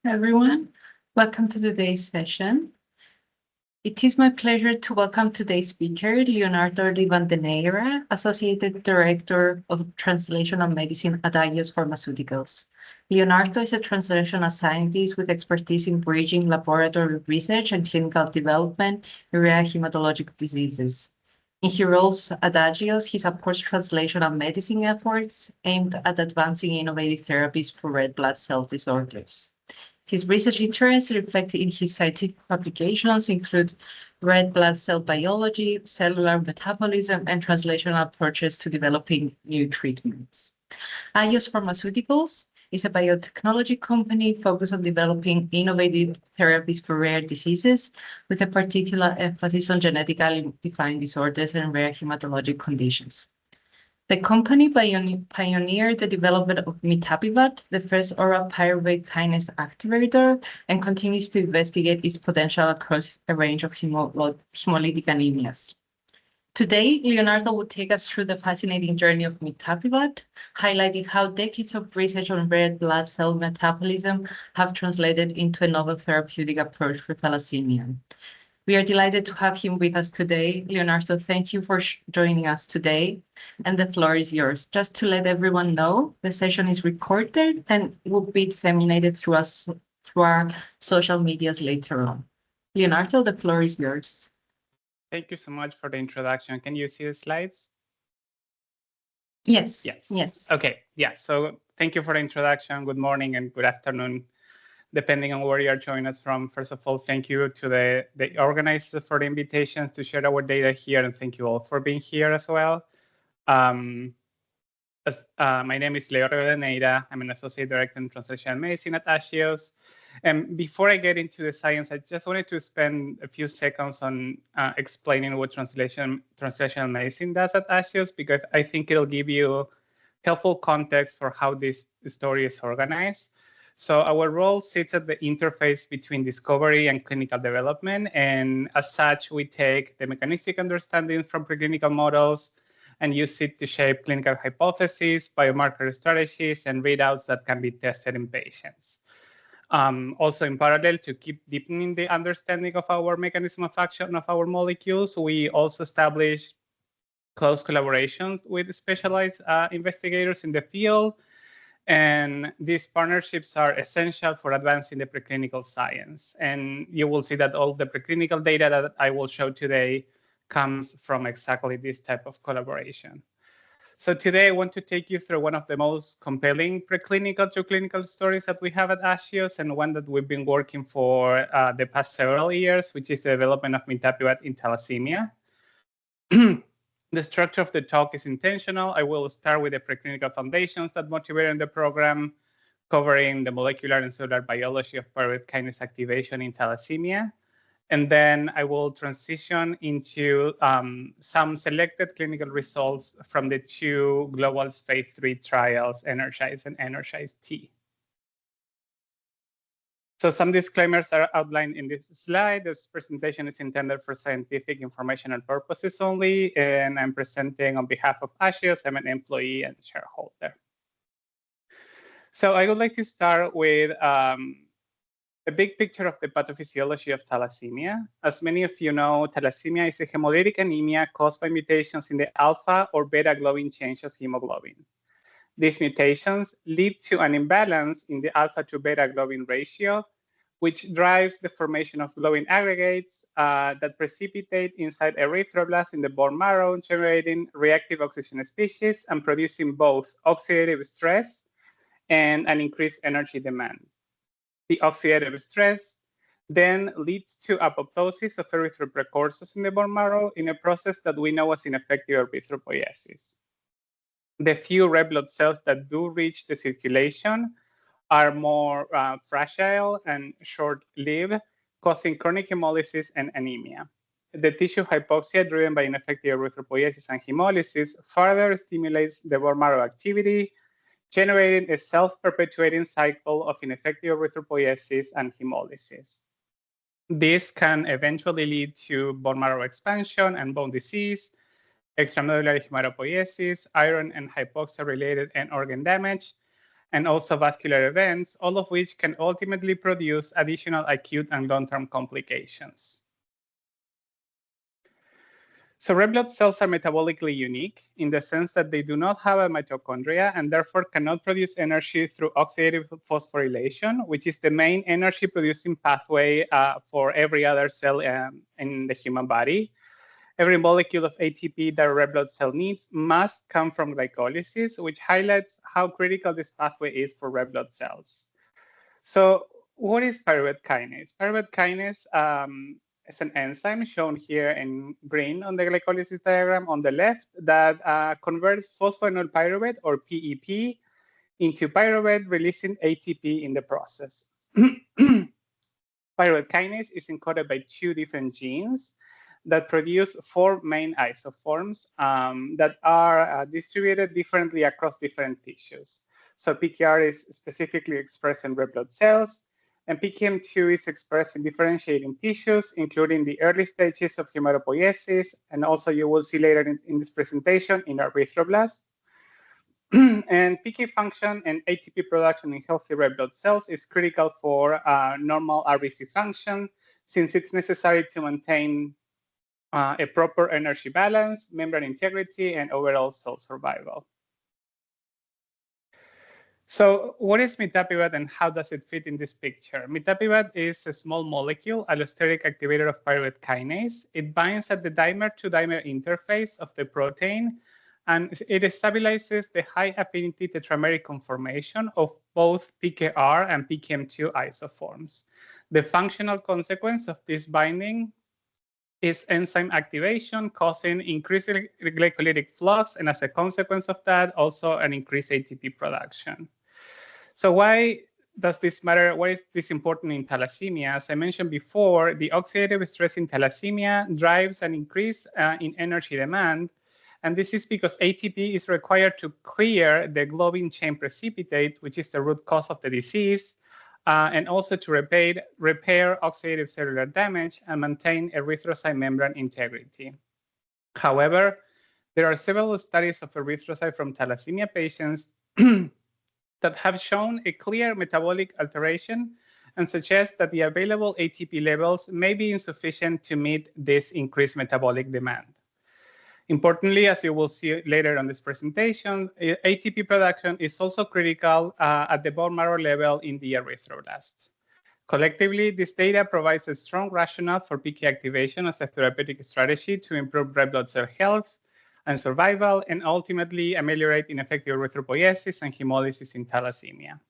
everyone. Welcome to today's session. It is my pleasure to welcome today's speaker, Leonardo Rivadeneyra, Associate Director of Translational Medicine at Agios Pharmaceuticals. Leonardo is a translational scientist with expertise in bridging laboratory research and clinical development in rare hematologic diseases. In his roles at Agios, he supports translational medicine efforts aimed at advancing innovative therapies for red blood cell disorders. His research interests reflected in his scientific publications include red blood cell biology, cellular metabolism, and translational approaches to developing new treatments. Agios Pharmaceuticals is a biotechnology company focused on developing innovative therapies for rare diseases, with a particular emphasis on genetically defined disorders and rare hematologic conditions. The company pioneered the development of mitapivat, the first oral pyruvate kinase activator, and continues to investigate its potential across a range of hemolytic anemias. Today, Leonardo will take us through the fascinating journey of mitapivat, highlighting how decades of research on red blood cell metabolism have translated into a novel therapeutic approach for thalassemia. We are delighted to have him with us today. Leonardo, thank you for joining us today, and the floor is yours. Just to let everyone know, the session is recorded and will be disseminated through our social medias later on. Leonardo, the floor is yours. Thank you so much for the introduction. Can you see the slides? Yes. Okay, yeah, so thank you for the introduction. Good morning and good afternoon, depending on where you are joining us from. First of all, thank you to the organizers for the invitations to share our data here, and thank you all for being here as well. My name is Leonardo Rivadeneyra. I'm an Associate Director in Translational Medicine at Agios. And before I get into the science, I just wanted to spend a few seconds on explaining what translational medicine does at Agios, because I think it'll give you helpful context for how this story is organized. So our role sits at the interface between discovery and clinical development. And as such, we take the mechanistic understanding from preclinical models and use it to shape clinical hypotheses, biomarker strategies, and readouts that can be tested in patients. Also, in parallel, to keep deepening the understanding of our mechanism of action of our molecules, we also establish close collaborations with specialized investigators in the field. And these partnerships are essential for advancing the preclinical science. And you will see that all the preclinical data that I will show today comes from exactly this type of collaboration. So today I want to take you through one of the most compelling preclinical to clinical stories that we have at Agios, and one that we've been working for the past several years, which is the development of mitapivat in thalassemia. The structure of the talk is intentional. I will start with the preclinical foundations that motivated the program, covering the molecular and cellular biology of pyruvate kinase activation in thalassemia. And then I will transition into some selected clinical results from the two global phase 3 trials, Energize and Energize-T. So some disclaimers are outlined in this slide. This presentation is intended for scientific informational purposes only, and I'm presenting on behalf of Agios. I'm an employee and shareholder. So I would like to start with a big picture of the pathophysiology of thalassemia. As many of you know, thalassemia is a hemolytic anemia caused by mutations in the alpha or beta globin change of hemoglobin. These mutations lead to an imbalance in the alpha to beta globin ratio, which drives the formation of globin aggregates that precipitate inside erythroblasts in the bone marrow, generating reactive oxygen species and producing both oxidative stress and an increased energy demand. The oxidative stress then leads to apoptosis of erythroprecursors in the bone marrow in a process that we know as ineffective erythropoiesis. The few red blood cells that do reach the circulation are more fragile and short-lived, causing chronic hemolysis and anemia. The tissue hypoxia driven by ineffective erythropoiesis and hemolysis further stimulates the bone marrow activity, generating a self-perpetuating cycle of ineffective erythropoiesis and hemolysis. This can eventually lead to bone marrow expansion and bone disease, extramedullary hematopoiesis, iron and hypoxia-related and organ damage, and also vascular events, all of which can ultimately produce additional acute and long-term complications. So red blood cells are metabolically unique in the sense that they do not have a mitochondria and therefore cannot produce energy through oxidative phosphorylation, which is the main energy producing pathway for every other cell in the human body. Every molecule of ATP that a red blood cell needs must come from glycolysis, which highlights how critical this pathway is for red blood cells. So what is pyruvate kinase? Pyruvate kinase is an enzyme shown here in green on the glycolysis diagram on the left that converts phosphoenol pyruvate, or PEP, into pyruvate, releasing ATP in the process. Pyruvate kinase is encoded by 2 different genes that produce 4 main isoforms that are distributed differently across different tissues. So PKR is specifically expressed in red blood cells, and PKM2 is expressed in differentiating tissues, including the early stages of hematopoiesis, and also you will see later in this presentation in erythroblasts. And PK function and ATP production in healthy red blood cells is critical for normal RBC function, since it's necessary to maintain a proper energy balance, membrane integrity, and overall cell survival. So what is mitapivat and how does it fit in this picture? Mitapivat is a small molecule allosteric activator of pyruvate kinase. It binds at the dimer-to-dimer interface of the protein, and it stabilizes the high affinity tetrameric conformation of both PKR and PKM2 isoforms. The functional consequence of this binding is enzyme activation, causing increased glycolytic flux, and as a consequence of that, also an increased ATP production. So why does this matter? Why is this important in thalassemia? As I mentioned before, the oxidative stress in thalassemia drives an increase in energy demand. And this is because ATP is required to clear the globin chain precipitate, which is the root cause of the disease, and also to repair oxidative cellular damage and maintain erythrocyte membrane integrity. However, there are several studies of erythrocyte from thalassemia patients that have shown a clear metabolic alteration and suggest that the available ATP levels may be insufficient to meet this increased metabolic demand. Importantly, as you will see later on this presentation, ATP production is also critical at the bone marrow level in the erythroblast. Collectively, this data provides a strong rationale for PK activation as a therapeutic strategy to improve red blood cell health and survival, and ultimately ameliorate ineffective erythropoiesis and hemolysis in thalassemia.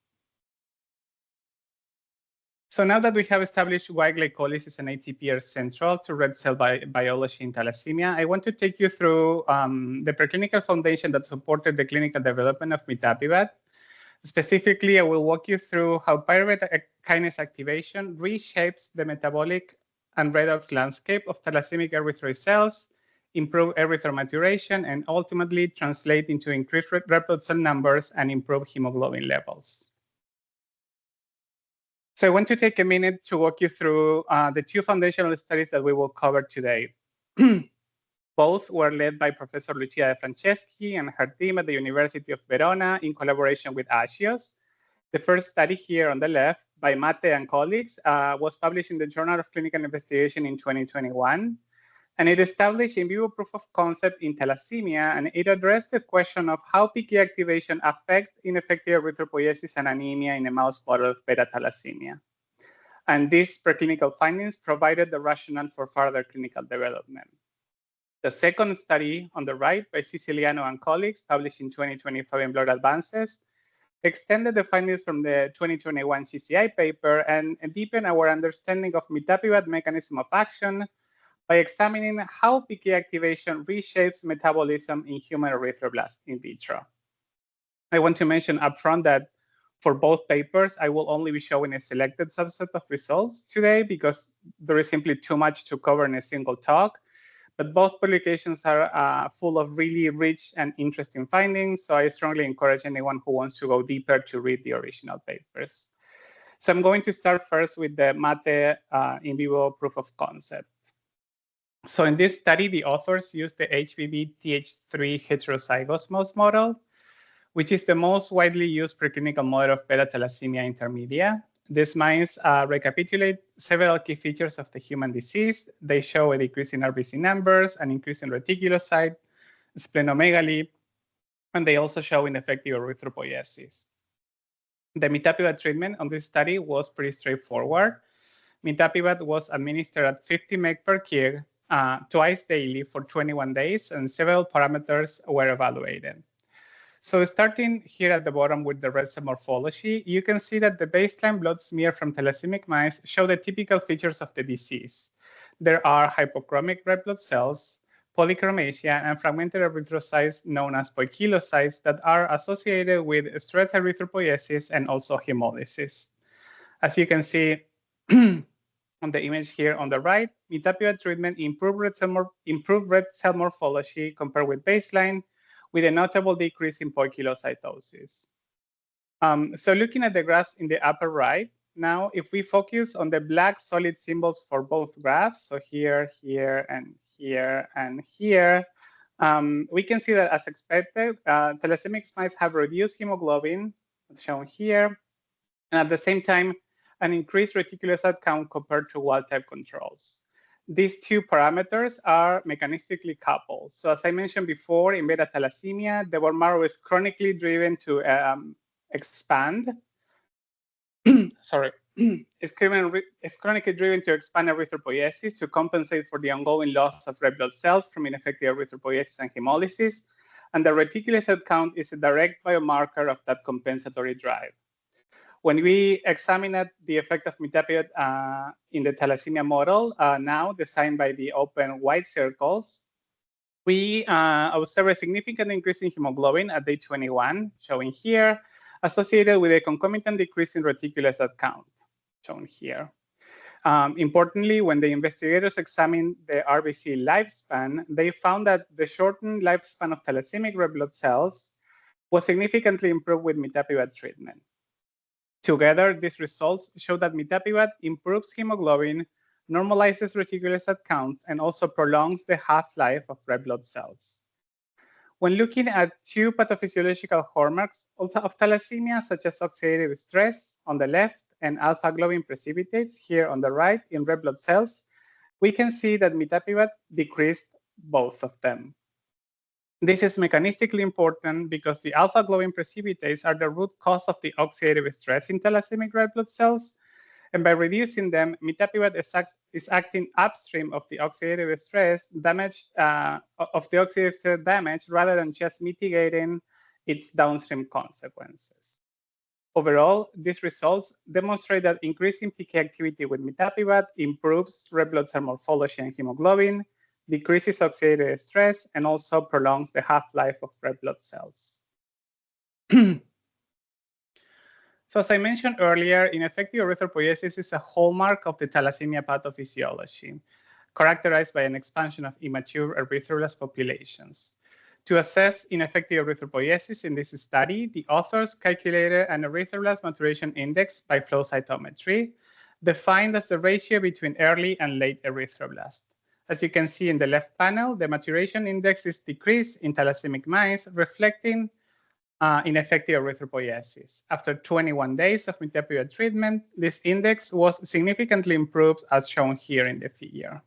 So now that we have established why glycolysis and ATP are central to red cell biology in thalassemia, I want to take you through the preclinical foundation that supported the clinical development of mitapivat. Specifically, I will walk you through how pyruvate kinase activation reshapes the metabolic and redox landscape of thalassemic erythroid cells, improve erythroid maturation, and ultimately translate into increased red blood cell numbers and improve hemoglobin levels. So I want to take a minute to walk you through the 2 foundational studies that we will cover today. Both were led by Professor Lucia De Franceschi and her team at the University of Verona in collaboration with Agios. The first study here on the left by Mate and colleagues was published in the Journal of Clinical Investigation in 2021. And it established in vivo proof of concept in thalassemia, and it addressed the question of how PK activation affects ineffective erythropoiesis and anemia in a mouse model of beta thalassemia. And these preclinical findings provided the rationale for further clinical development. The second study on the right by Siciliano and colleagues, published in 2025 in Blood Advances, extended the findings from the 2021 CCI paper and deepened our understanding of mitapivat mechanism of action by examining how PK activation reshapes metabolism in human erythroblasts in vitro. I want to mention upfront that for both papers, I will only be showing a selected subset of results today because there is simply too much to cover in a single talk. But both publications are full of really rich and interesting findings, so I strongly encourage anyone who wants to go deeper to read the original papers. So I'm going to start first with the Mate in vivo proof of concept. So in this study, the authors used the HBV Th3 heterozygous mouse model, which is the most widely used preclinical model of beta thalassemia intermedia. These mice recapitulate several key features of the human disease. They show a decrease in RBC numbers, an increase in reticulocyte, splenomegaly, and they also show ineffective erythropoiesis. The mitapivat treatment on this study was pretty straightforward. Mitapivat was administered at 50 mg per kg twice daily for 21 days, and several parameters were evaluated. So starting here at the bottom with the red cell morphology, you can see that the baseline blood smear from thalassemic mice show the typical features of the disease. There are hypochromic red blood cells, polychromasia, and fragmented erythrocytes known as poikilocytes that are associated with stress erythropoiesis and also hemolysis. As you can see on the image here on the right, mitapivat treatment improved red cell morphology compared with baseline, with a notable decrease in poikilocytosis. So looking at the graphs in the upper right, now if we focus on the black solid symbols for both graphs, so here, here, and here, and here, we can see that as expected, thalassemic mice have reduced hemoglobin, as shown here, and at the same time, an increased reticulocyte count compared to wild-type controls. These two parameters are mechanistically coupled. So as I mentioned before, in beta thalassemia, the bone marrow is chronically driven to expand. Sorry, it's chronically driven to expand erythropoiesis to compensate for the ongoing loss of red blood cells from ineffective erythropoiesis and hemolysis. And the reticulocyte count is a direct biomarker of that compensatory drive. When we examine the effect of mitapivat in the thalassemia model, now designed by the open white circles, we observe a significant increase in hemoglobin at day 21, showing here, associated with a concomitant decrease in reticulocyte count, shown here. Importantly, when the investigators examined the RBC lifespan, they found that the shortened lifespan of thalassemic red blood cells was significantly improved with mitapivat treatment. Together, these results show that mitapivat improves hemoglobin, normalizes reticulocyte counts, and also prolongs the half-life of red blood cells. When looking at two pathophysiological hallmarks of thalassemia, such as oxidative stress on the left and alpha globin precipitates here on the right in red blood cells, we can see that mitapivat decreased both of them. This is mechanistically important because the alpha globin precipitates are the root cause of the oxidative stress in thalassemic red blood cells. And by reducing them, mitapivat is acting upstream of the oxidative stress damage, rather than just mitigating its downstream consequences. Overall, these results demonstrate that increasing PK activity with mitapivat improves red blood cell morphology and hemoglobin, decreases oxidative stress, and also prolongs the half-life of red blood cells. So as I mentioned earlier, ineffective erythropoiesis is a hallmark of the thalassemia pathophysiology, characterized by an expansion of immature erythroblast populations. To assess ineffective erythropoiesis in this study, the authors calculated an erythroblast maturation index by flow cytometry, defined as the ratio between early and late erythroblast. As you can see in the left panel, the maturation index is decreased in thalassemic mice, reflecting ineffective erythropoiesis. After 21 days of mitapivat treatment, this index was significantly improved, as shown here in the figure.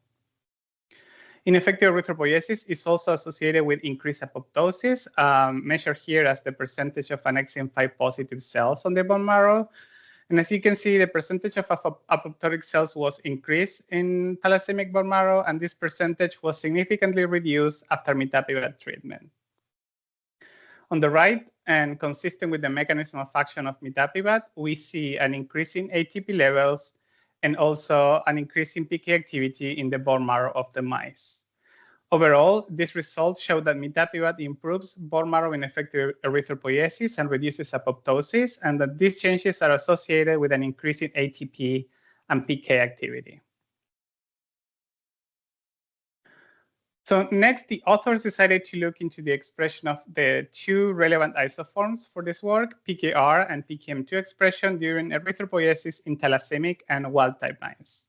Ineffective erythropoiesis is also associated with increased apoptosis, measured here as the percentage of annexin 5 positive cells on the bone marrow. And as you can see, the percentage of apoptotic cells was increased in thalassemic bone marrow, and this percentage was significantly reduced after mitapivat treatment. On the right, and consistent with the mechanism of action of mitapivat, we see an increase in ATP levels and also an increase in PK activity in the bone marrow of the mice. Overall, these results show that mitapivat improves bone marrow ineffective erythropoiesis and reduces apoptosis, and that these changes are associated with an increase in ATP and PK activity. So next, the authors decided to look into the expression of the two relevant isoforms for this work, PKR and PKM2 expression during erythropoiesis in thalassemic and wild-type mice.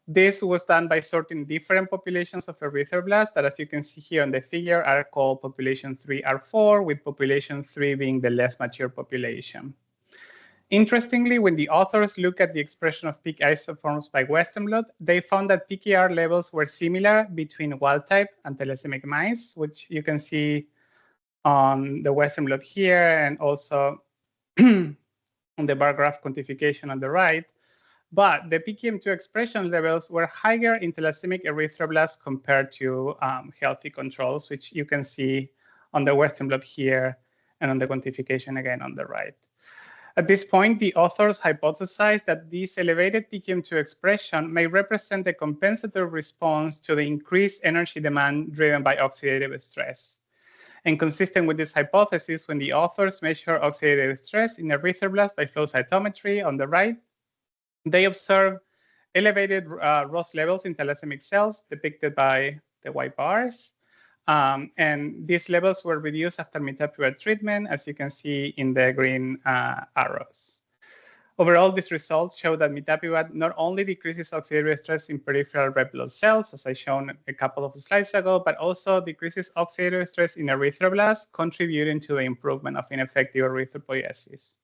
This was done by sorting different populations of erythroblasts that, as you can see here on the figure, are called population 3R4, with population 3 being the less mature population. Interestingly, when the authors look at the expression of peak isoforms by Western blot, they found that PKR levels were similar between wild type and thalassemic mice, which you can see on the Western blot here, and also on the bar graph quantification on the right. But the PKM2 expression levels were higher in thalassemic erythroblasts compared to healthy controls, which you can see on the Western blot here and on the quantification again on the right. At this point, the authors hypothesized that this elevated PKM2 expression may represent a compensatory response to the increased energy demand driven by oxidative stress. And consistent with this hypothesis, when the authors measure oxidative stress in erythroblasts by flow cytometry on the right, they observed elevated ROS levels in thalassemic cells depicted by the white bars. And these levels were reduced after mitapivat treatment, as you can see in the green arrows. Overall, these results show that mitapivat not only decreases oxidative stress in peripheral red blood cells, as I shown a couple of slides ago, but also decreases oxidative stress in erythroblasts, contributing to the improvement of ineffective erythropoiesis.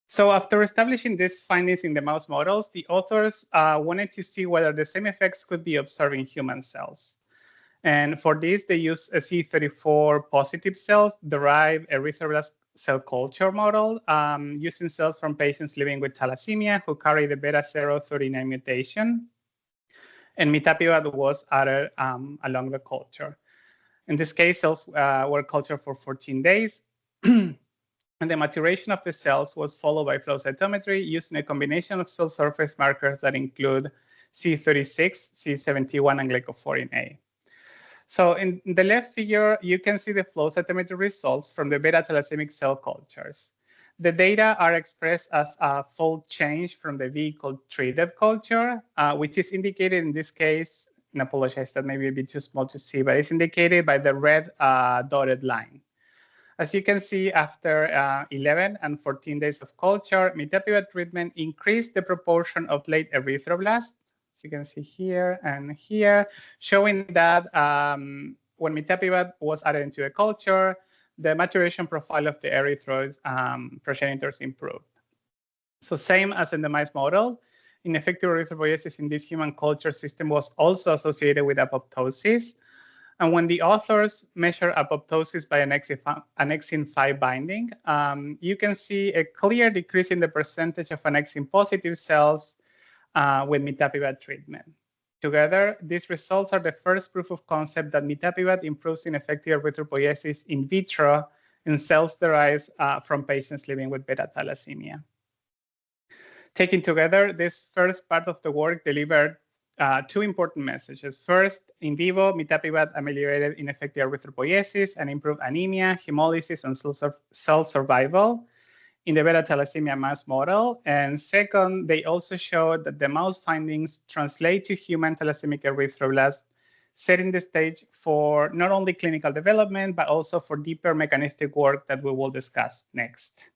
So after establishing these findings in the mouse models, the authors wanted to see whether the same effects could be observed in human cells. And for this, they used a CD34 positive cells derived erythroblast cell culture model using cells from patients living with thalassemia who carry the beta-039 mutation. And mitapivat was added along the culture. In this case, cells were cultured for 14 days. And the maturation of the cells was followed by flow cytometry using a combination of cell surface markers that include C36, C71, and glycophorin A. So in the left figure, you can see the flow cytometry results from the beta thalassemic cell cultures. The data are expressed as a fold change from the vehicle-treated culture, which is indicated in this case, and I apologize, that may be a bit too small to see, but it's indicated by the red dotted line. As you can see, after 11 and 14 days of culture, mitapivat treatment increased the proportion of late erythroblasts, as you can see here and here, showing that when mitapivat was added into a culture, the maturation profile of the erythroid progenitors improved. So same as in the mice model, ineffective erythropoiesis in this human culture system was also associated with apoptosis. And when the authors measure apoptosis by annexin 5 binding, you can see a clear decrease in the percentage of annexin positive cells with mitapivat treatment. Together, these results are the first proof of concept that mitapivat improves ineffective erythropoiesis in vitro in cells derived from patients living with beta thalassemia. Taken together, this first part of the work delivered two important messages. First, in vivo, mitapivat ameliorated ineffective erythropoiesis and improved anemia, hemolysis, and cell survival in the beta thalassemia mouse model. And second, they also showed that the mouse findings translate to human thalassemic erythroblasts, setting the stage for not only clinical development, but also for deeper mechanistic work that we will discuss next.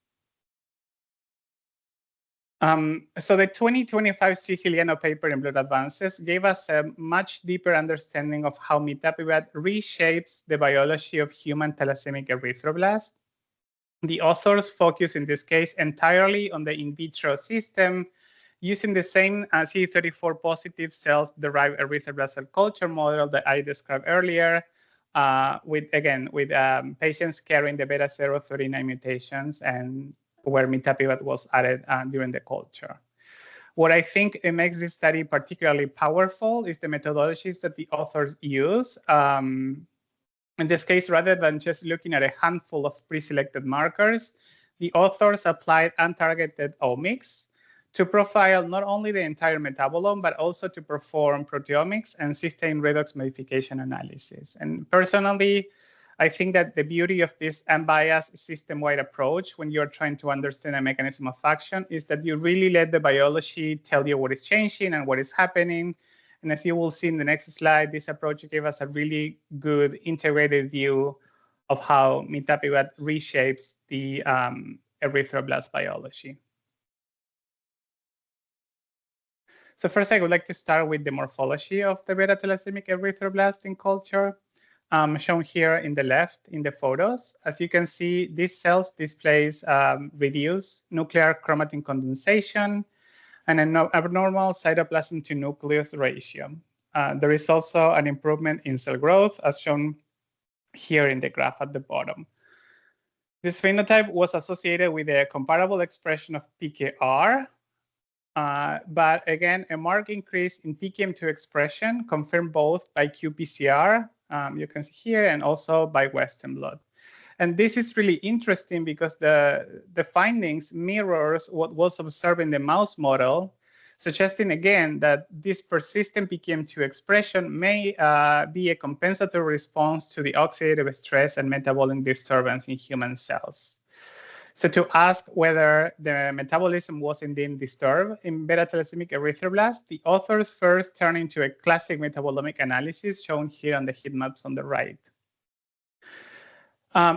So the 2025 Siciliano paper in Blood Advances gave us a much deeper understanding of how mitapivat reshapes the biology of human thalassemic erythroblasts. The authors focus in this case entirely on the in vitro system, using the same CD34 positive cells derived erythroblast cell culture model that I described earlier, with patients carrying the beta-039 mutations and where mitapivat was added during the culture. What I think it makes this study particularly powerful is the methodologies that the authors use. In this case, rather than just looking at a handful of pre-selected markers, the authors applied untargeted omics to profile not only the entire metabolome, but also to perform proteomics and cysteine redox modification analysis. And personally, I think that the beauty of this unbiased system-wide approach when you're trying to understand a mechanism of action is that you really let the biology tell you what is changing and what is happening. And as you will see in the next slide, this approach gave us a really good integrated view of how mitapivat reshapes the erythroblast biology. So first, I would like to start with the morphology of the beta thalassemia erythroblast in culture, shown here in the left in the photos. As you can see, these cells displays reduced nuclear chromatin condensation and an abnormal cytoplasm to nucleus ratio. There is also an improvement in cell growth, as shown here in the graph at the bottom. This phenotype was associated with a comparable expression of PKR, but again, a marked increase in PKM2 expression confirmed both by qPCR, you can see here, and also by Western blot. And this is really interesting because the findings mirrors what was observed in the mouse model, suggesting again that this persistent PKM2 expression may be a compensatory response to the oxidative stress and metabolic disturbance in human cells. So to ask whether the metabolism was indeed disturbed in beta thalassemia erythroblast, the authors first turned to a classic metabolomic analysis shown here on the heat maps on the right.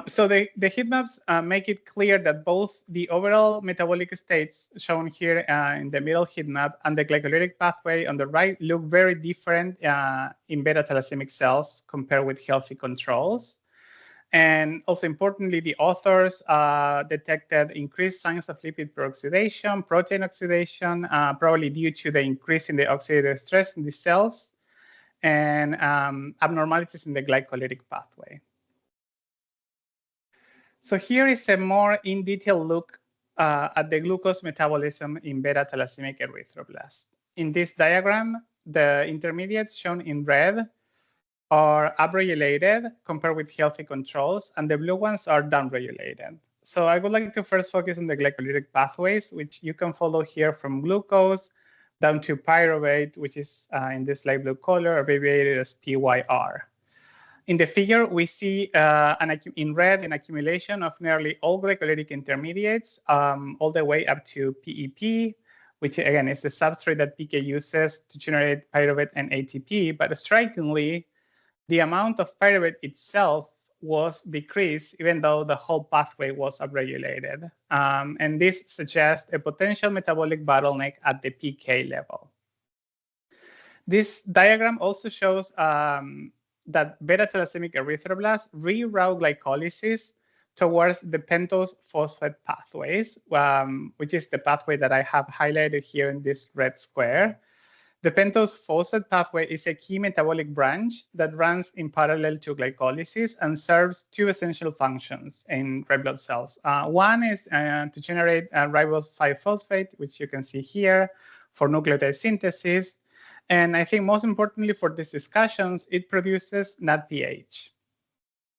So the heat maps make it clear that both the overall metabolic states shown here in the middle heat map and the glycolytic pathway on the right look very different in beta thalassemic cells compared with healthy controls. And also importantly, the authors detected increased signs of lipid peroxidation, protein oxidation, probably due to the increase in the oxidative stress in the cells, and abnormalities in the glycolytic pathway. So here is a more in detail look at the glucose metabolism in beta thalassemia erythroblast. In this diagram, the intermediates shown in red are upregulated compared with healthy controls, and the blue ones are downregulated. So I would like to first focus on the glycolytic pathways, which you can follow here from glucose down to pyruvate, which is in this light blue color, abbreviated as PYR. In the figure, we see in red an accumulation of nearly all glycolytic intermediates all the way up to PEP, which again is the substrate that PK uses to generate pyruvate and ATP. But strikingly, the amount of pyruvate itself was decreased, even though the whole pathway was upregulated. And this suggests a potential metabolic bottleneck at the PK level. This diagram also shows that beta thalassemia erythroblast reroute glycolysis towards the pentose phosphate pathways, which is the pathway that I have highlighted here in this red square. The pentose phosphate pathway is a key metabolic branch that runs in parallel to glycolysis and serves two essential functions in red blood cells. One is to generate ribose 5-phosphate, which you can see here for nucleotide synthesis. And I think most importantly for these discussions, it produces NADPH,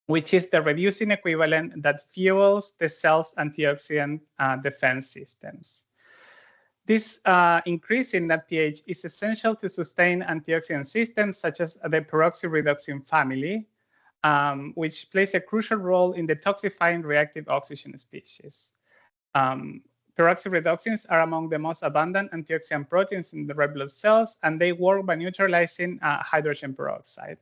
which is the reducing equivalent that fuels the cell's antioxidant defense systems. This increase in NADPH is essential to sustain antioxidant systems such as the peroxyredoxin family, which plays a crucial role in detoxifying reactive oxygen species. Peroxyredoxins are among the most abundant antioxidant proteins in the red blood cells, and they work by neutralizing hydrogen peroxide.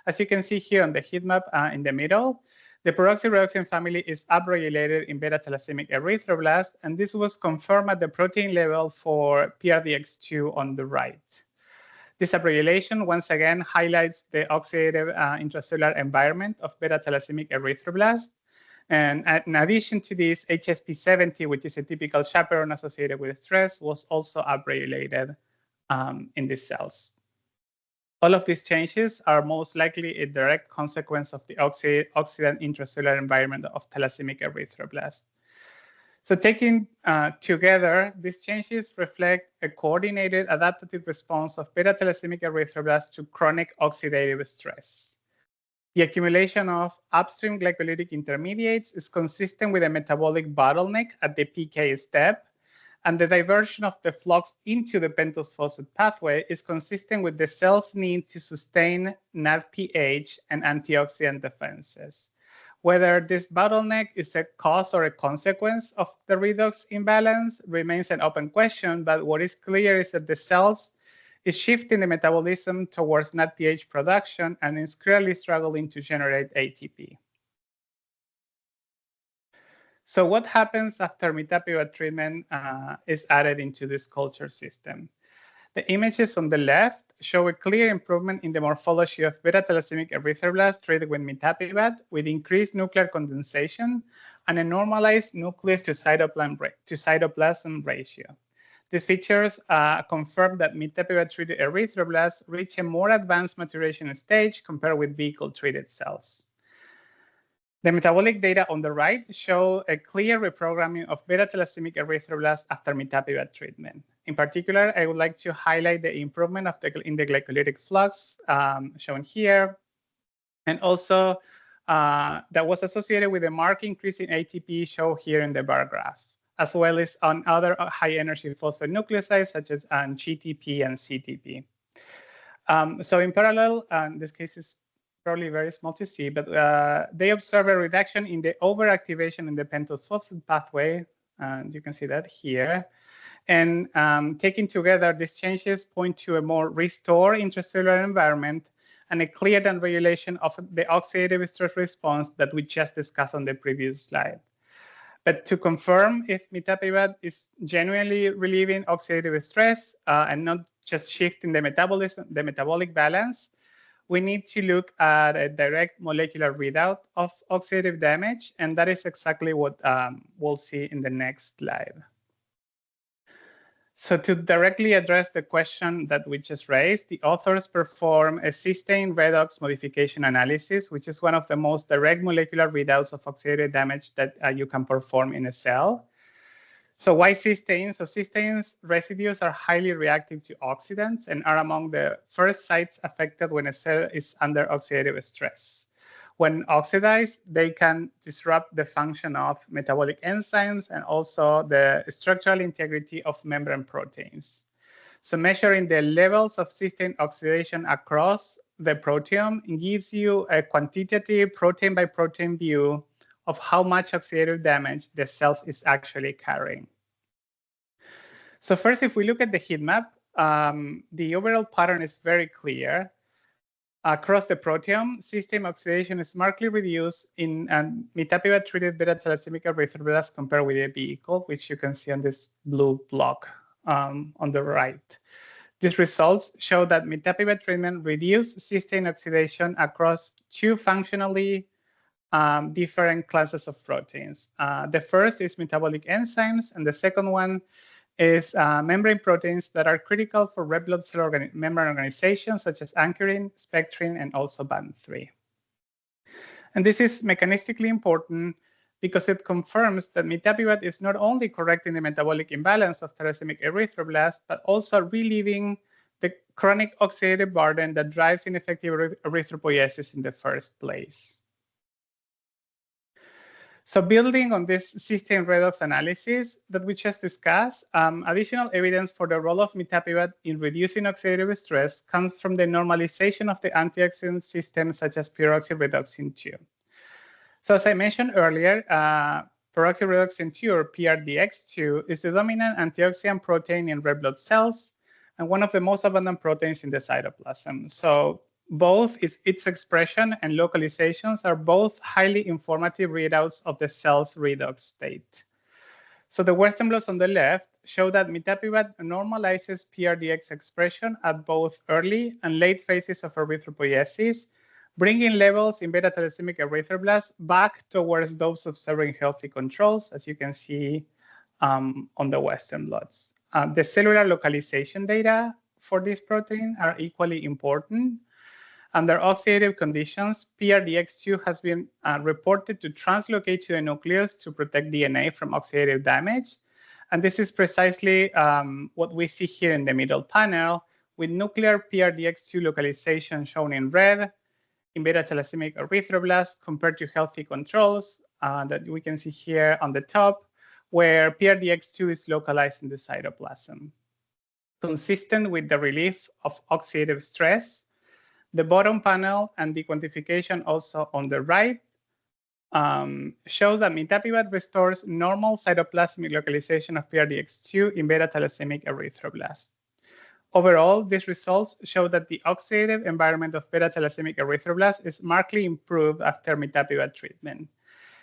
As you can see here on the heat map in the middle, the peroxyredoxin family is upregulated in beta thalassemia erythroblast, and this was confirmed at the protein level for PRDX2 on the right. This upregulation once again highlights the oxidative intracellular environment of beta thalassemia erythroblast. And in addition to this, HSP70, which is a typical chaperone associated with stress, was also upregulated in these cells. All of these changes are most likely a direct consequence of the oxidant intracellular environment of thalassemia erythroblast. So taken together, these changes reflect a coordinated adaptive response of beta thalassemia erythroblast to chronic oxidative stress. The accumulation of upstream glycolytic intermediates is consistent with a metabolic bottleneck at the PK step, and the diversion of the flux into the pentose phosphate pathway is consistent with the cell's need to sustain NADPH and antioxidant defenses. Whether this bottleneck is a cause or a consequence of the redox imbalance remains an open question, but what is clear is that the cells is shifting the metabolism towards NADPH production and is clearly struggling to generate ATP. So what happens after mitapivat treatment is added into this culture system? The images on the left show a clear improvement in the morphology of beta-thalassemia erythroblasts treated with mitapivat, with increased nuclear condensation and a normalized nucleus to cytoplasm ratio. These features confirm that mitapivat-treated erythroblasts reach a more advanced maturation stage compared with vehicle-treated cells. The metabolic data on the right show a clear reprogramming of beta-thalassemia erythroblasts after mitapivat treatment. In particular, I would like to highlight the improvement in the glycolytic flux shown here, and also that was associated with a marked increase in ATP shown here in the bar graph, as well as on other high-energy phosphonucleosides such as GTP and CTP. So in parallel, this case is probably very small to see, but they observe a reduction in the overactivation in the pentose phosphate pathway, and you can see that here. And taken together, these changes point to a more restored intracellular environment and a clear downregulation of the oxidative stress response that we just discussed on the previous slide. But to confirm if mitapivat is genuinely relieving oxidative stress and not just shifting the metabolic balance, we need to look at a direct molecular readout of oxidative damage, and that is exactly what we'll see in the next slide. So to directly address the question that we just raised, the authors perform a cysteine redox modification analysis, which is one of the most direct molecular readouts of oxidative damage that you can perform in a cell. So why cysteine? So cysteine residues are highly reactive to oxidants and are among the first sites affected when a cell is under oxidative stress. When oxidized, they can disrupt the function of metabolic enzymes and also the structural integrity of membrane proteins. So measuring the levels of cysteine oxidation across the proteome gives you a quantitative protein by protein view of how much oxidative damage the cells is actually carrying. So first, if we look at the heat map, the overall pattern is very clear. Across the proteome, cysteine oxidation is markedly reduced in mitapivat-treated beta-thalassemia erythroblasts compared with a vehicle, which you can see on this blue block on the right. These results show that mitapivat treatment reduced cysteine oxidation across two functionally different classes of proteins. The first is metabolic enzymes, and the second one is membrane proteins that are critical for red blood cell membrane organization, such as ankyrin, spectrin, and also Band3. And this is mechanistically important because it confirms that mitapivat is not only correcting the metabolic imbalance of thalassemia erythroblasts, but also relieving the chronic oxidative burden that drives ineffective erythropoiesis in the first place. So building on this cysteine redox analysis that we just discussed, additional evidence for the role of mitapivat in reducing oxidative stress comes from the normalization of the antioxidant system, such as peroxyredoxin 2. So as I mentioned earlier, peroxyredoxin 2, or PRDX2, is the dominant antioxidant protein in red blood cells and one of the most abundant proteins in the cytoplasm. So both its expression and localizations are both highly informative readouts of the cell's redox state. So the Western blots on the left show that mitapivat normalizes PRDX expression at both early and late phases of erythropoiesis, bringing levels in beta-thalassemia erythroblasts back towards those observing healthy controls, as you can see on the Western blots. The cellular localization data for this protein are equally important. Under oxidative conditions, PRDX2 has been reported to translocate to the nucleus to protect DNA from oxidative damage. And this is precisely what we see here in the middle panel, with nuclear PRDX2 localization shown in red in beta-thalassemia erythroblasts compared to healthy controls that we can see here on the top, where PRDX2 is localized in the cytoplasm. Consistent with the relief of oxidative stress, the bottom panel and the quantification also on the right shows that mitapivat restores normal cytoplasmic localization of PRDX2 in beta-thalassemia erythroblasts. Overall, these results show that the oxidative environment of beta-thalassemia erythroblasts is markedly improved after mitapivat treatment.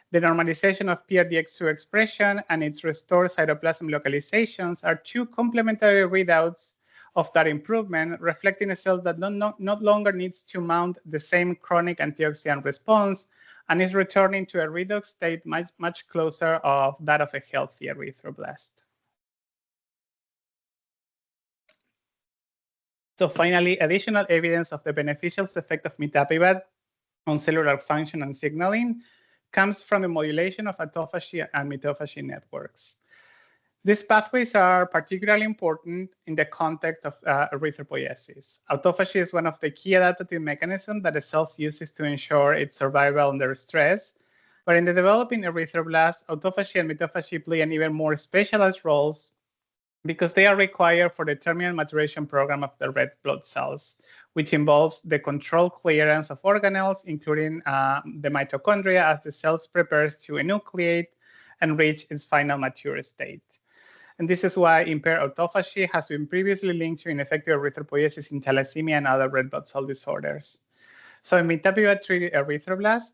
The normalization of PRDX2 expression and its restored cytoplasm localizations are two complementary readouts of that improvement, reflecting a cell that no longer needs to mount the same chronic antioxidant response and is returning to a redox state much closer of that of a healthy erythroblast. So finally, additional evidence of the beneficial effect of mitapivat on cellular function and signaling comes from the modulation of autophagy and mitophagy networks. These pathways are particularly important in the context of erythropoiesis. Autophagy is one of the key adaptive mechanisms that the cell uses to ensure its survival under stress. But in the developing erythroblast, autophagy and mitophagy play an even more specialized roles because they are required for the terminal maturation program of the red blood cells, which involves the controlled clearance of organelles, including the mitochondria, as the cells prepares to enucleate and reach its final mature state. And this is why impaired autophagy has been previously linked to ineffective erythropoiesis in thalassemia and other red blood cell disorders. So in mitapivat-treated erythroblasts,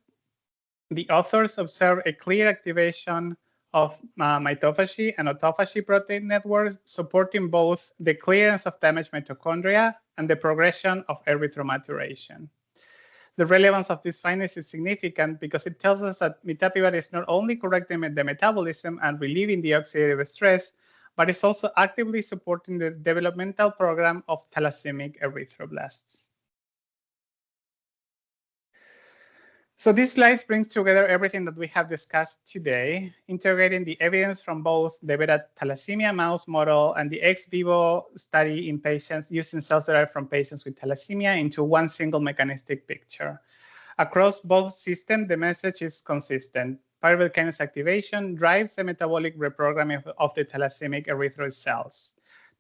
the authors observed a clear activation of mitophagy and autophagy protein networks, supporting both the clearance of damaged mitochondria and the progression of erythromaturation. The relevance of these findings is significant because it tells us that mitapivat is not only correcting the metabolism and relieving the oxidative stress, but is also actively supporting the developmental program of thalassemic erythroblasts. So this slide brings together everything that we have discussed today, integrating the evidence from both the beta thalassemia mouse model and the ex vivo study in patients using cells derived from patients with thalassemia into one single mechanistic picture. Across both systems, the message is consistent. Pyruvate kinase activation drives the metabolic reprogramming of the thalassemic erythroid cells.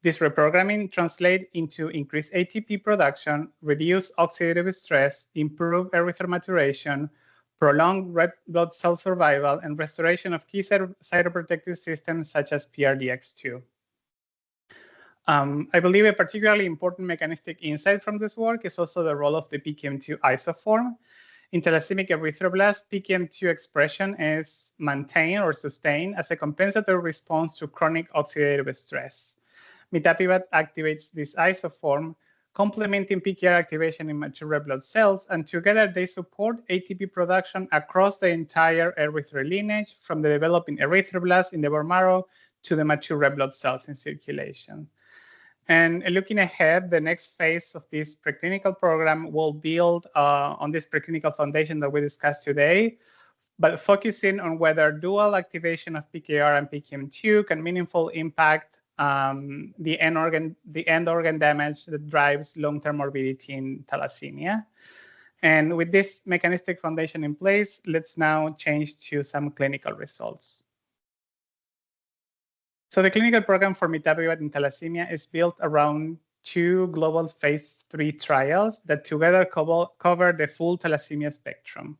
This reprogramming translates into increased ATP production, reduced oxidative stress, improved erythromaturation, prolonged red blood cell survival, and restoration of key cytoprotective systems such as PRDX2. I believe a particularly important mechanistic insight from this work is also the role of the PKM2 isoform. In thalassemic erythroblast, PKM2 expression is maintained or sustained as a compensatory response to chronic oxidative stress. Mitapivat activates this isoform, complementing PKR activation in mature red blood cells, and together they support ATP production across the entire erythroid lineage, from the developing erythroblast in the bone marrow to the mature red blood cells in circulation. And looking ahead, the next phase of this preclinical program will build on this preclinical foundation that we discussed today, but focusing on whether dual activation of PKR and PKM2 can meaningfully impact the end organ damage that drives long-term morbidity in thalassemia. And with this mechanistic foundation in place, let's now change to some clinical results. So the clinical program for mitapivat in thalassemia is built around two global phase 3 trials that together cover the full thalassemia spectrum.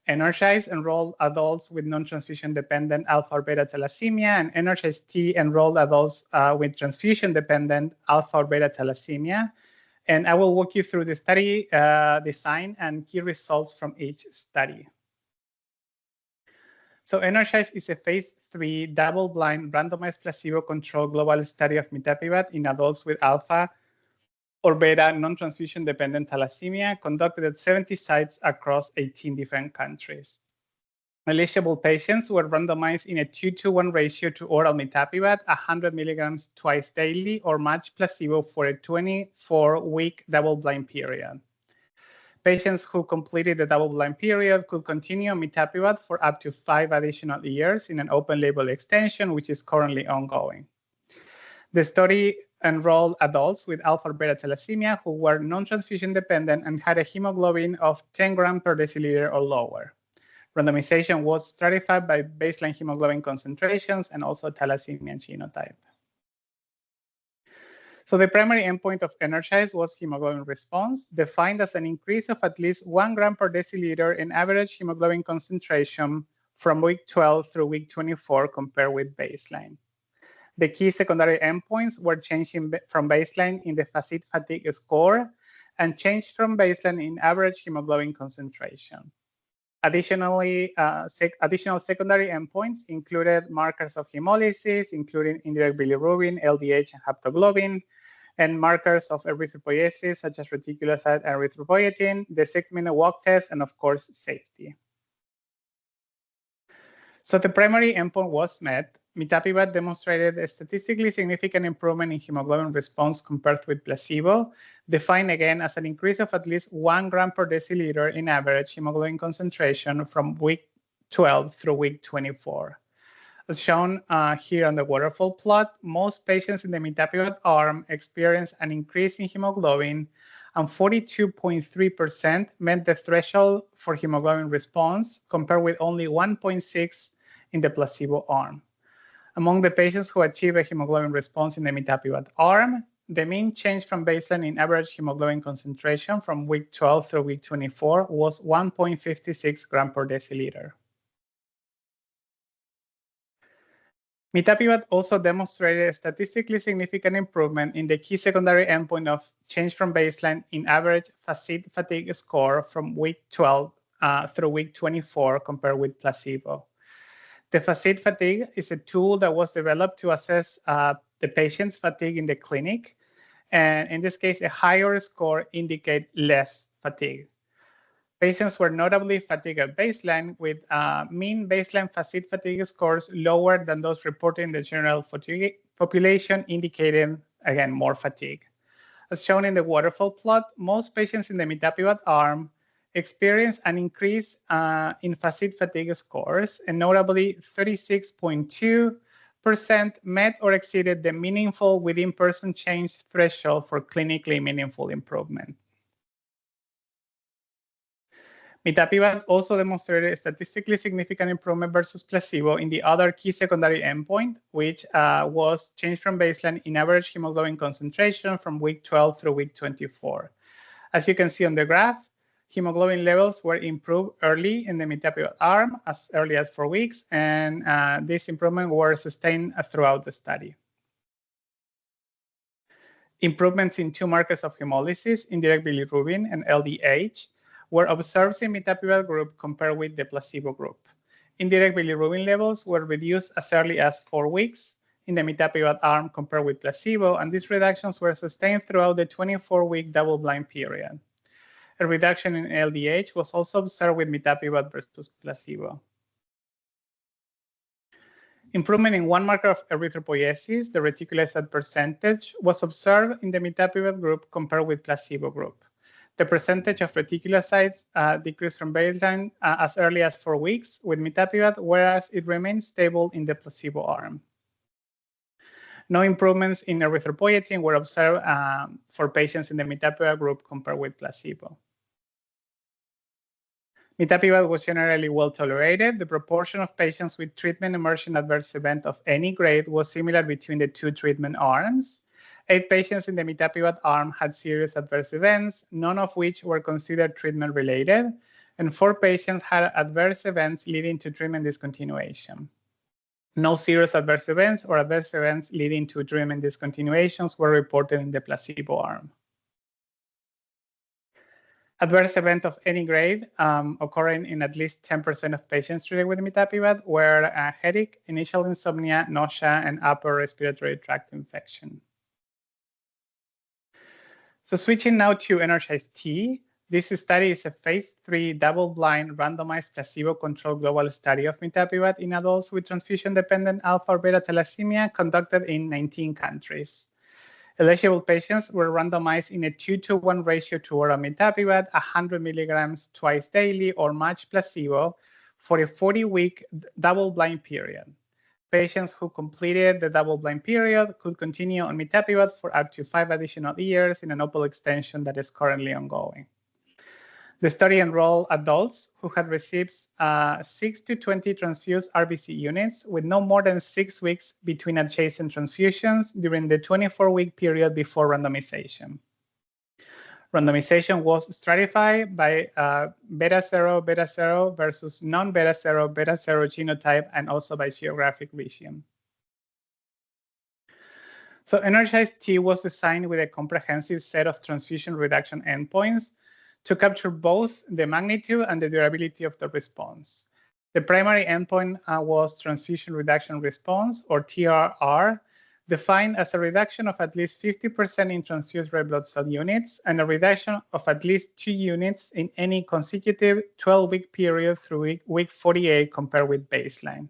Energize enrolled adults with non-transfusion dependent alpha or beta thalassemia, and Energize T enrolled adults with transfusion dependent alpha or beta thalassemia. And I will walk you through the study design and key results from each study. So Energize is a phase 3 double-blind randomized placebo-controlled global study of mitapivat in adults with alpha or beta non-transfusion dependent thalassemia conducted at 70 sites across 18 different countries. Eligible patients were randomized in a 2-to-1 ratio to oral mitapivat, 100 milligrams twice daily, or matched placebo for a 24-week double-blind period. Patients who completed the double-blind period could continue on mitapivat for up to 5 additional years in an open-label extension, which is currently ongoing. The study enrolled adults with alpha or beta thalassemia who were non-transfusion dependent and had a hemoglobin of 10 grams per deciliter or lower. Randomization was stratified by baseline hemoglobin concentrations and also thalassemia genotype. So the primary endpoint of Energize was hemoglobin response, defined as an increase of at least 1 gram per deciliter in average hemoglobin concentration from week 12 through week 24 compared with baseline. The key secondary endpoints were changing from baseline in the fatigue score and change from baseline in average hemoglobin concentration. Additionally, additional secondary endpoints included markers of hemolysis, including indirect bilirubin, LDH, and haptoglobin, and markers of erythropoiesis, such as reticulocyte and erythropoietin, the 6-minute walk test, and of course, safety. So the primary endpoint was met. Mitapivat demonstrated a statistically significant improvement in hemoglobin response compared with placebo, defined again as an increase of at least 1 gram per deciliter in average hemoglobin concentration from week 12 through week 24. As shown here on the waterfall plot, most patients in the mitapivat arm experienced an increase in hemoglobin, and 42.3% met the threshold for hemoglobin response, compared with only 1.6% in the placebo arm. Among the patients who achieved a hemoglobin response in the mitapivat arm, the mean change from baseline in average hemoglobin concentration from week 12 through week 24 was 1.56 gram per deciliter. Mitapivat also demonstrated a statistically significant improvement in the key secondary endpoint of change from baseline in average fatigue score from week 12 through week 24 compared with placebo. The fatigue is a tool that was developed to assess the patient's fatigue in the clinic. And in this case, a higher score indicates less fatigue. Patients were notably fatigued at baseline, with mean baseline fatigue scores lower than those reported in the general population, indicating, again, more fatigue. As shown in the waterfall plot, most patients in the mitapivat arm experienced an increase in fatigue scores, and notably 36.2% met or exceeded the meaningful within-person change threshold for clinically meaningful improvement. Mitapivat also demonstrated a statistically significant improvement versus placebo in the other key secondary endpoint, which was change from baseline in average hemoglobin concentration from week 12 through week 24. As you can see on the graph, hemoglobin levels were improved early in the mitapivat arm, as early as 4 weeks, and these improvements were sustained throughout the study. Improvements in 2 markers of hemolysis, indirect bilirubin and LDH, were observed in mitapivat group compared with the placebo group. Indirect bilirubin levels were reduced as early as 4 weeks in the mitapivat arm compared with placebo, and these reductions were sustained throughout the 24-week double-blind period. A reduction in LDH was also observed with mitapivat versus placebo. Improvement in 1 marker of erythropoiesis, the reticulocyte percentage, was observed in the mitapivat group compared with placebo group. The percentage of reticulocytes decreased from baseline as early as 4 weeks with mitapivat, whereas it remained stable in the placebo arm. No improvements in erythropoietin were observed for patients in the mitapivat group compared with placebo. Mitapivat was generally well tolerated. The proportion of patients with treatment-emergent adverse event of any grade was similar between the 2 treatment arms. 8 patients in the mitapivat arm had serious adverse events, none of which were considered treatment-related, and 4 patients had adverse events leading to treatment discontinuation. No serious adverse events or adverse events leading to treatment discontinuations were reported in the placebo arm. Adverse event of any grade occurring in at least 10% of patients treated with mitapivat were a headache, initial insomnia, nausea, and upper respiratory tract infection. So switching now to ENERGIZE-T, this study is a phase 3 double-blind randomized placebo-controlled global study of mitapivat in adults with transfusion-dependent alpha or beta thalassemia conducted in 19 countries. Eligible patients were randomized in a 2-to-1 ratio to oral mitapivat, 100 milligrams twice daily, or matched placebo for a 40-week double-blind period. Patients who completed the double-blind period could continue on mitapivat for up to 5 additional years in an open extension that is currently ongoing. The study enrolled adults who had received 6 to 20 transfused RBC units with no more than 6 weeks between adjacent transfusions during the 24-week period before randomization. Randomization was stratified by beta-0 versus non-beta-0 genotype, and also by geographic region. So ENERGIZE-T was designed with a comprehensive set of transfusion reduction endpoints to capture both the magnitude and the durability of the response. The primary endpoint was transfusion reduction response, or TRR, defined as a reduction of at least 50% in transfused red blood cell units and a reduction of at least 2 units in any consecutive 12-week period through week 48 compared with baseline.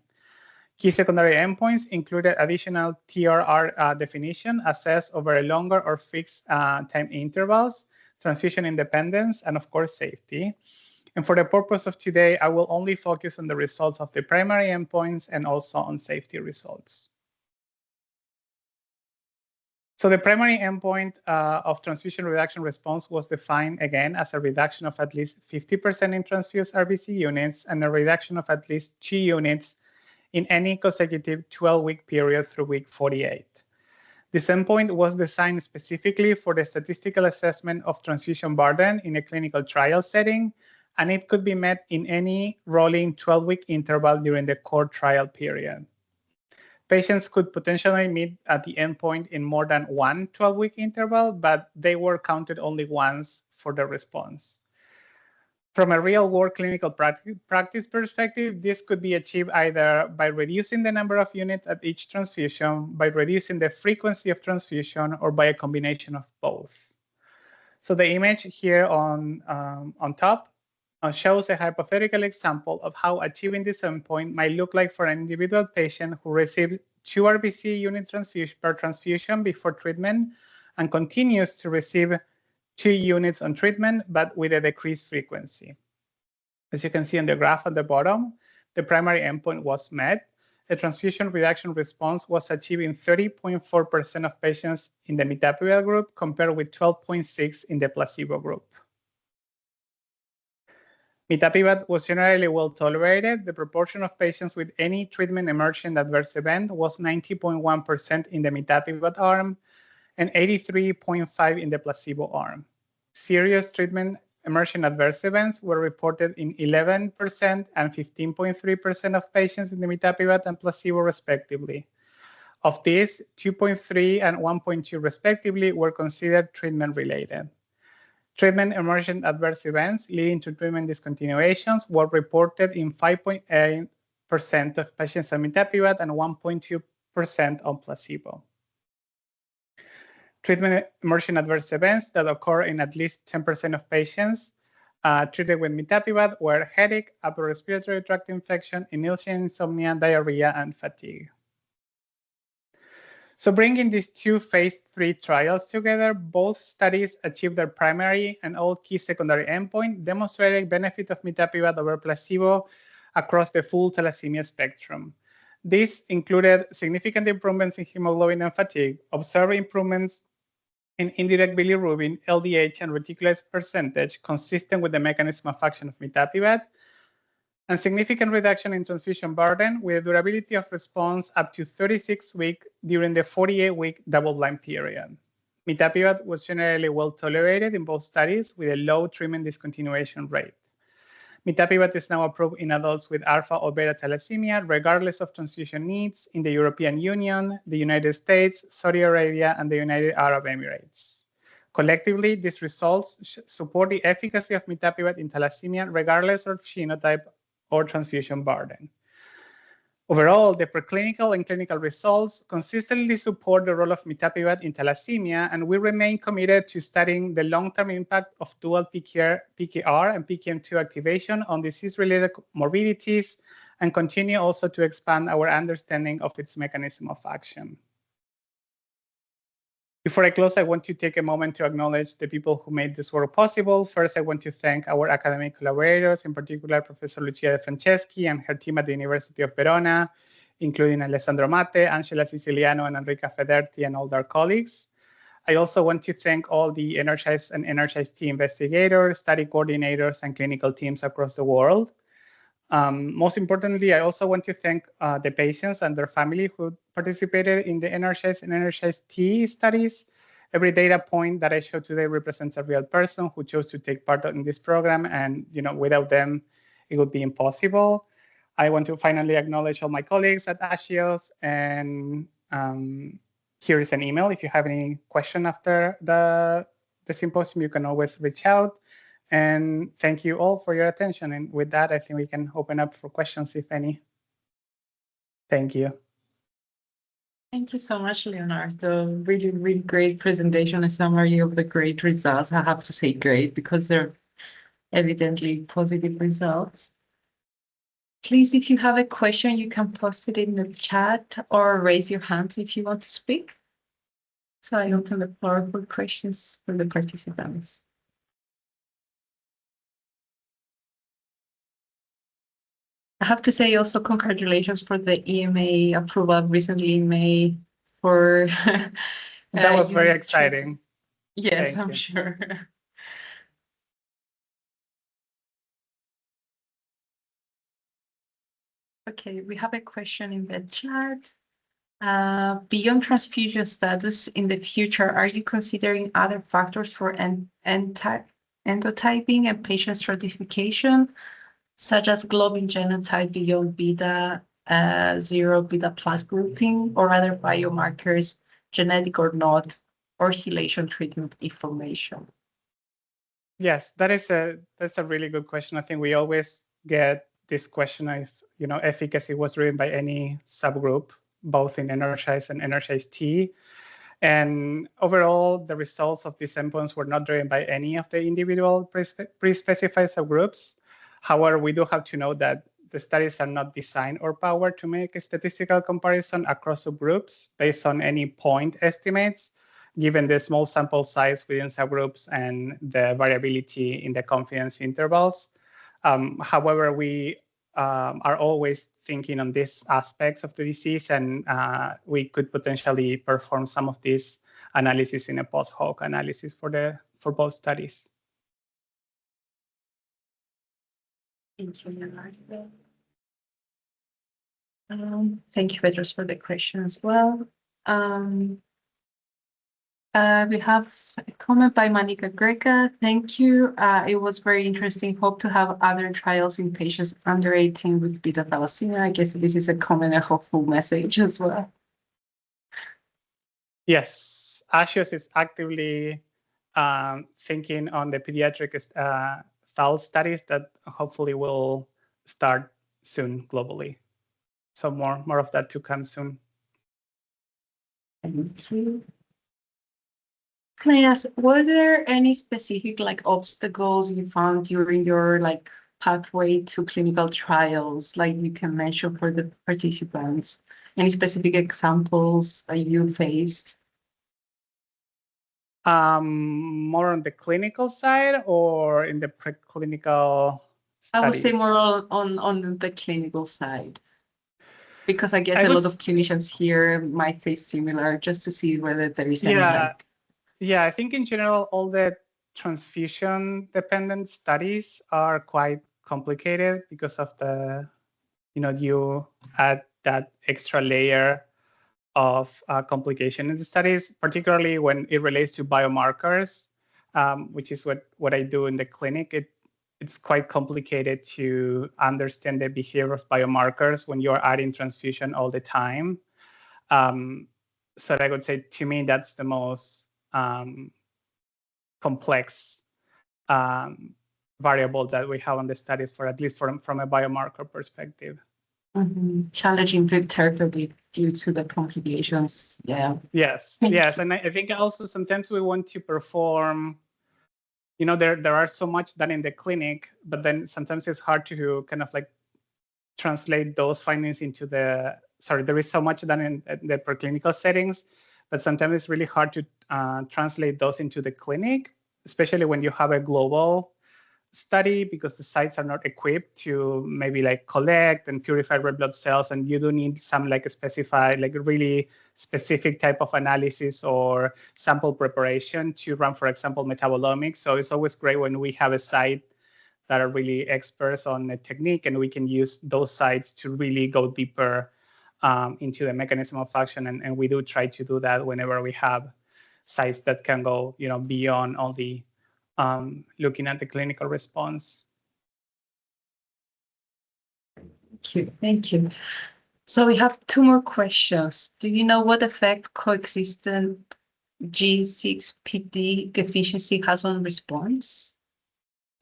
Key secondary endpoints included additional TRR definition assessed over a longer or fixed time intervals, transfusion independence, and of course, safety. And for the purpose of today, I will only focus on the results of the primary endpoints and also on safety results. So the primary endpoint of transfusion reduction response was defined again as a reduction of at least 50% in transfused RBC units and a reduction of at least 2 units in any consecutive 12-week period through week 48. This endpoint was designed specifically for the statistical assessment of transfusion burden in a clinical trial setting, and it could be met in any rolling 12-week interval during the core trial period. Patients could potentially meet at the endpoint in more than one 12-week interval, but they were counted only once for the response. From a real-world clinical practice perspective, this could be achieved either by reducing the number of units at each transfusion, by reducing the frequency of transfusion, or by a combination of both. So the image here on top shows a hypothetical example of how achieving this endpoint might look like for an individual patient who receives 2 RBC unit per transfusion before treatment and continues to receive 2 units on treatment, but with a decreased frequency. As you can see on the graph at the bottom, the primary endpoint was met. A transfusion reduction response was achieved in 30.4% of patients in the mitapivat group compared with 12.6% in the placebo group. Mitapivat was generally well tolerated. The proportion of patients with any treatment emergent adverse event was 90.1% in the mitapivat arm and 83.5% in the placebo arm. Serious treatment emergent adverse events were reported in 11% and 15.3% of patients in the mitapivat and placebo respectively. Of these, 2.3 and 1.2 respectively were considered treatment-related. Treatment emergent adverse events leading to treatment discontinuations were reported in 5.8% of patients on mitapivat and 1.2% on placebo. Treatment emergent adverse events that occur in at least 10% of patients treated with mitapivat were headache, upper respiratory tract infection, inhalation insomnia, diarrhea, and fatigue. So bringing these 2 phase 3 trials together, both studies achieved their primary and all key secondary endpoint, demonstrating benefit of mitapivat over placebo across the full thalassemia spectrum. This included significant improvements in hemoglobin and fatigue, observed improvements in indirect bilirubin, LDH, and reticulocyte percentage consistent with the mechanism of action of mitapivat, and significant reduction in transfusion burden with a durability of response up to 36 weeks during the 48-week double-blind period. Mitapivat was generally well tolerated in both studies with a low treatment discontinuation rate. Mitapivat is now approved in adults with alpha or beta thalassemia, regardless of transfusion needs in the European Union, the United States, Saudi Arabia, and the United Arab Emirates. Collectively, these results support the efficacy of mitapivat in thalassemia, regardless of phenotype or transfusion burden. Overall, the preclinical and clinical results consistently support the role of mitapivat in thalassemia, and we remain committed to studying the long-term impact of dual PKR and PKM2 activation on disease-related morbidities, and continue also to expand our understanding of its mechanism of action. Before I close, I want to take a moment to acknowledge the people who made this work possible. First, I want to thank our academic collaborators, in particular, Professor Lucia De Franceschi and her team at the University of Verona, including Alessandro Mate, Angela Siciliano, and Enrica Federti, and all their colleagues. I also want to thank all the Energize and Energize T investigators, study coordinators, and clinical teams across the world. Most importantly, I also want to thank the patients and their family who participated in the Energize and Energize T studies. Every data point that I showed today represents a real person who chose to take part in this program, and without them, it would be impossible. I want to finally acknowledge all my colleagues at Agios, and here is an email. If you have any question after the symposium, you can always reach out. And thank you all for your attention. And with that, I think we can open up for questions, if any. Thank you. Thank you so much, Leonardo. Really, really great presentation and summary of the great results. I have to say great because they're evidently positive results. Please, if you have a question, you can post it in the chat or raise your hands if you want to speak. So I open the floor for questions from the participants. I have to say also congratulations for the EMA approval recently in May for That was very using exciting. Yes, Thank I'm you. sure. Okay, we have a question in the chat. Beyond transfusion status in the future, are you considering other factors for endotyping and patient stratification, such as globin genotype beyond beta 0 beta plus grouping, or other biomarkers, genetic or not, or chelation treatment information? Yes, that's a really good question. I think we always get this question if efficacy was driven by any subgroup, both in Energize and Energize-T. And overall, the results of these endpoints were not driven by any of the individual pre-specified subgroups. However, we do have to know that the studies are not designed or powered to make a statistical comparison across subgroups based on any point estimates, given the small sample size within subgroups and the variability in the confidence intervals. However, we are always thinking on these aspects of the disease, and we could potentially perform some of these analysis in a post-hoc analysis for both studies. Thank you, Leonardo. Thank you, Petros, for the question as well. We have a comment by Manika Greca. Thank you. It was very interesting. Hope to have other trials in patients under 18 with beta thalassemia. I guess this is a common and hopeful message as well. Yes, Agios is actively thinking on the pediatric THAL studies that hopefully will start soon globally. So more of that to come soon. Thank you. Can I ask, were there any specific obstacles you found during your pathway to clinical trials, like you can mention for the participants? Any specific examples that you faced? More on the clinical side or in the preclinical studies? I would say more on the clinical side, because I guess a lot of clinicians here might face similar, just to see whether there is any Yeah, I think in general, all the transfusion-dependent studies are quite complicated because of the, you add that extra layer of complication in the studies, particularly when it relates to biomarkers, which is what I do in the clinic. It's quite complicated to understand the behavior of biomarkers when you're adding transfusion all the time. So I would say, to me, that's the most complex variable that we have on the studies, for at least from a biomarker perspective. Challenging to interpret due to the complications. Yeah. Yes. Yes. And I think also sometimes we want to perform, there are so much done in the clinic, but then sometimes it's hard to kind of translate those findings into there is so much done in the preclinical settings, but sometimes it's really hard to translate those into the clinic, especially when you have a global study, because the sites are not equipped to maybe collect and purify red blood cells, and you do need some specified, really specific type of analysis or sample preparation to run, for example, metabolomics. So it's always great when we have a site that are really experts on the technique, and we can use those sites to really go deeper into the mechanism of action. And we do try to do that whenever we have sites that can go, beyond all the looking at the clinical response. Thank you. So we have two more questions. Do you know what effect coexistent G6PD deficiency has on response?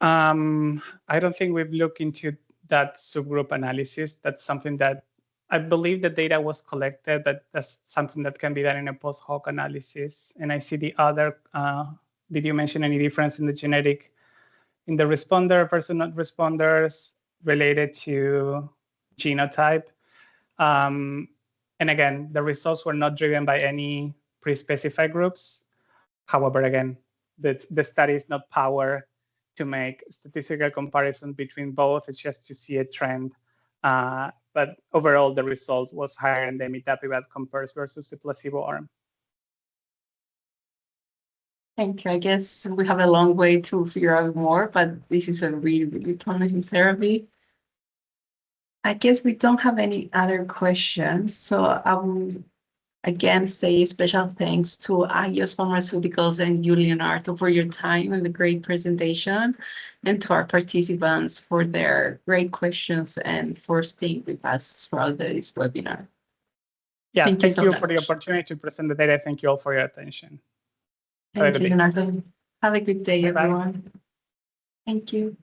I don't think we've looked into that subgroup analysis. That's something that I believe the data was collected, but that's something that can be done in a post hoc analysis. And I see the other, did you mention any difference in the genetic, in the responder versus not responders related to genotype? And again, the results were not driven by any pre-specified groups. However, again, the study is not powered to make statistical comparison between both. It's just to see a trend. But overall, the result was higher in the imidapivir compares versus the placebo arm. Thank you. I guess we have a long way to figure out more, but this is a really, really promising therapy. I guess we don't have any other questions. So I will again say special thanks to Agios Pharmaceuticals and you, Leonardo, for your time and the great presentation, and to our participants for their great questions and for staying with us throughout this webinar. Yeah, thank you for the opportunity to present the data. Thank you all for your attention. Thank you, Leonardo. Have a good day, everyone. Thank you.